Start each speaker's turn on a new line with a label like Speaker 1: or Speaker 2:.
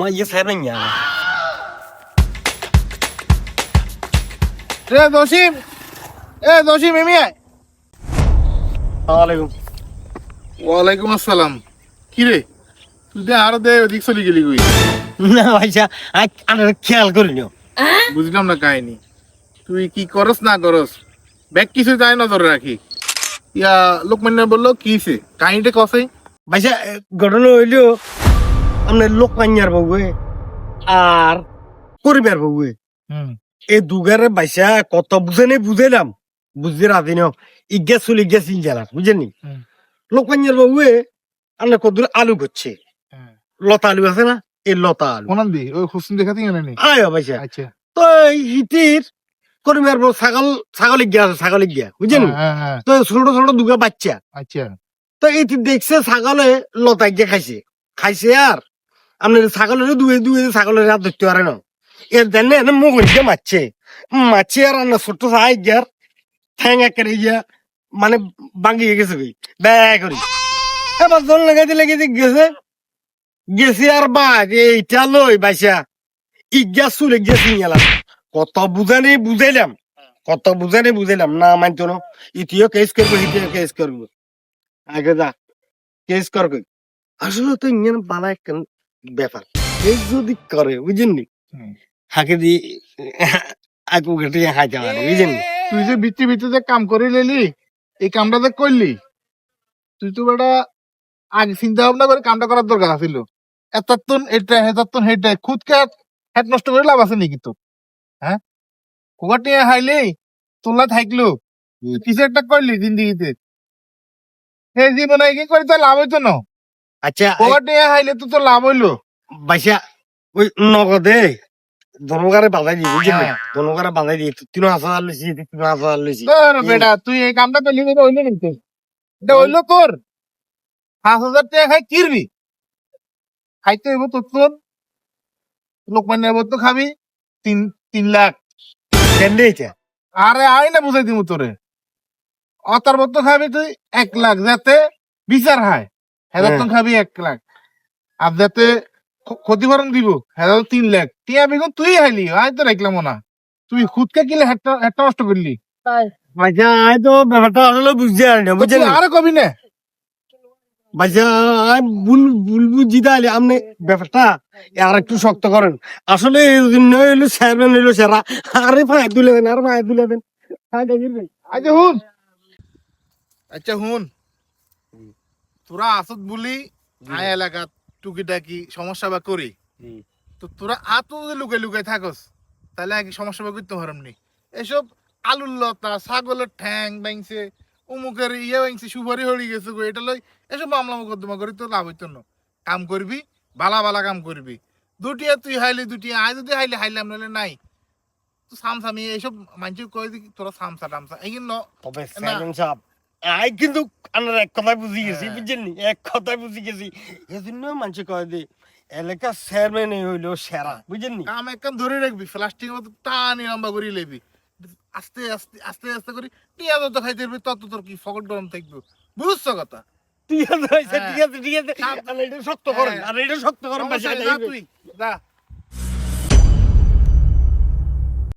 Speaker 1: আমার ইয়ে স্যার নাই আর
Speaker 2: রে দশিম এমি আয়।
Speaker 1: ওয়ালাইকুম
Speaker 2: ওয়ালাইকুম আসসালাম। কি রে তুই দে আর দে ওদিক চলে গেলি কই?
Speaker 1: না ভাইসা আমি খেয়াল করিনি
Speaker 2: বুঝলাম না কাহিনী। তুই কি করস না করস ব্যাগ কিছু তাই নজর রাখি। ইয়া লোকমান্য বললো কিছে কাহিনীটা কসে?
Speaker 1: ভাইসা ঘটনা হইলো আপনার লোক কান্যার বউয়ে আর পরিবার বউয়ে এই দুগারে বাইসা কত বুঝে বুঝেলাম বুঝতে রাজি নাও ইজ্ঞা চলে গেছে জেলার বুঝেনি লোক কান্যার বউয়ে আপনার কদূর আলু করছে লতা আলু আছে না এই লতা আলু
Speaker 2: কোনান দি ওই হুসেন দেখাতে গেলে নি?
Speaker 1: আয় ভাইসা
Speaker 2: আচ্ছা
Speaker 1: তো হিতির করিবার বউ ছাগলিক গিয়া আছে ছাগলিক গিয়া বুঝেন
Speaker 2: হ্যাঁ
Speaker 1: তো ছোট ছোট দুগা বাচ্চা
Speaker 2: আচ্ছা
Speaker 1: তো এইটি দেখছে ছাগলে লতা গিয়ে খাইছে আর আপনার ছাগলের দুয়ে দুয়ে ছাগলের হাত ধরতে পারে না এর দেন না মুখ মাছে আর না ছোট্ট চাই গিয়ার ঠ্যাং একেবারে গিয়া মানে ভাঙিয়ে গেছে ভাই ব্যয় করি এবার জল লাগাইতে গেছে আর বাদ এইটা লই বাইসা ইজ্ঞা চুলে গেছি গেলাম কত বুঝাইলাম না মানতো না ইতিও কেস করবো ইতিও কেস করবো আগে যা কেস কর কই আসলে তো ইঞ্জিন বালা এক ব্যাপার কেস যদি করে বুঝেননি হাকে দি আকু ঘেটে হাইতে পারে বুঝেননি
Speaker 2: তুই যে ভিত্তি যে কাম করে লেলি এই কামটা যে করলি তুই তো বেটা আগে চিন্তা ভাবনা করে কামটা করার দরকার ছিল। এতক্ষণ এটা হেতক্ষণ হেটা খুদকে হেড নষ্ট করে লাভ আছে নাকি তো? হ্যাঁ কোকাটি হাইলি তোলা থাকলো কিছু একটা করলি জিন্দিগিতে সেই জীবনে কি করে তো লাভ হইতো না।
Speaker 1: আচ্ছা
Speaker 2: কোকাটি হাইলে তো তোর লাভ হইলো।
Speaker 1: বাইসা ওই নগদে দনগারে বাঁধাই দিই বুঝলি দনগারে বাঁধাই দিই 3,000 লইছি 3,000 লইছি
Speaker 2: বেটা তুই এই কামটা পেলি হইলো কিন্তু এটা হইলো তোর 5,000 টাকা খাই কিরবি খাইতে হইব তোর লোকমান্য তো খাবি 3 লাখ।
Speaker 1: কেন এটা
Speaker 2: আরে আই না বুঝাই দিমু তোরে অতার মতো খাবি তুই 1 লাখ যাতে বিচার হয় হেদার খাবি 1 লাখ আর যাতে ক্ষতিপূরণ দিব হেদার 3 লাখ টিয়া বেগুন তুই হাইলি আই তো রাখলাম না তুই খুদকে কিলে হেডটা নষ্ট করলি।
Speaker 1: বাইসা আই তো ব্যাপারটা আসলে বুঝতে পারি না বুঝছেন
Speaker 2: আরে কবি না
Speaker 1: বাইসা আই ভুল বুঝি তাহলে আপনি ব্যাপারটা আর একটু শক্ত করেন আসলে হইলো চেয়ারম্যান হইলো সেরা আরে ফায়ার তুলে দেন আর ফায়ার তুলে দেন
Speaker 2: আচ্ছা হুন আচ্ছা হুন তোরা আসত বলি আয় এলাকা টুকিটাকি সমস্যা বা করি তো তোরা আত লুকাই লুকাই থাকস তাহলে আগে সমস্যা বা করতে পারমনি। এসব আলুর লতা ছাগলের ঠ্যাং ভাঙছে অমুকের ইয়ে ভাঙছে সুপারি হয়ে গেছে গো এটা লই এসব মামলা মোকদ্দমা করি তো লাভ হইতো না। কাম করবি বালা কাম করবি দুটিয়া তুই হাইলি দুটিয়া আয় যদি হাইলাম নাহলে নাই তো সামসামি এইসব মানুষ কয়ে দি তোরা সামসা টামসা এই ন
Speaker 1: তবে চেয়ারম্যান সাহেব আই কিন্তু আপনার এক কথাই বুঝি গেছি বুঝছেন এক কথাই বুঝি গেছি এজন্য মানুষ কয় যে এলাকা চেয়ারম্যান হইলো সেরা বুঝছেন
Speaker 2: কাম একদম ধরে রাখবি প্লাস্টিক মতো টানি লম্বা করে লেবি আস্তে আস্তে আস্তে আস্তে করে টিয়া যত খাইতে পারবি তত তোর কি ফকট গরম থাকবে বুঝছো কথা?
Speaker 1: ঠিক আছে আর এটা শক্ত করেন
Speaker 2: তুই যা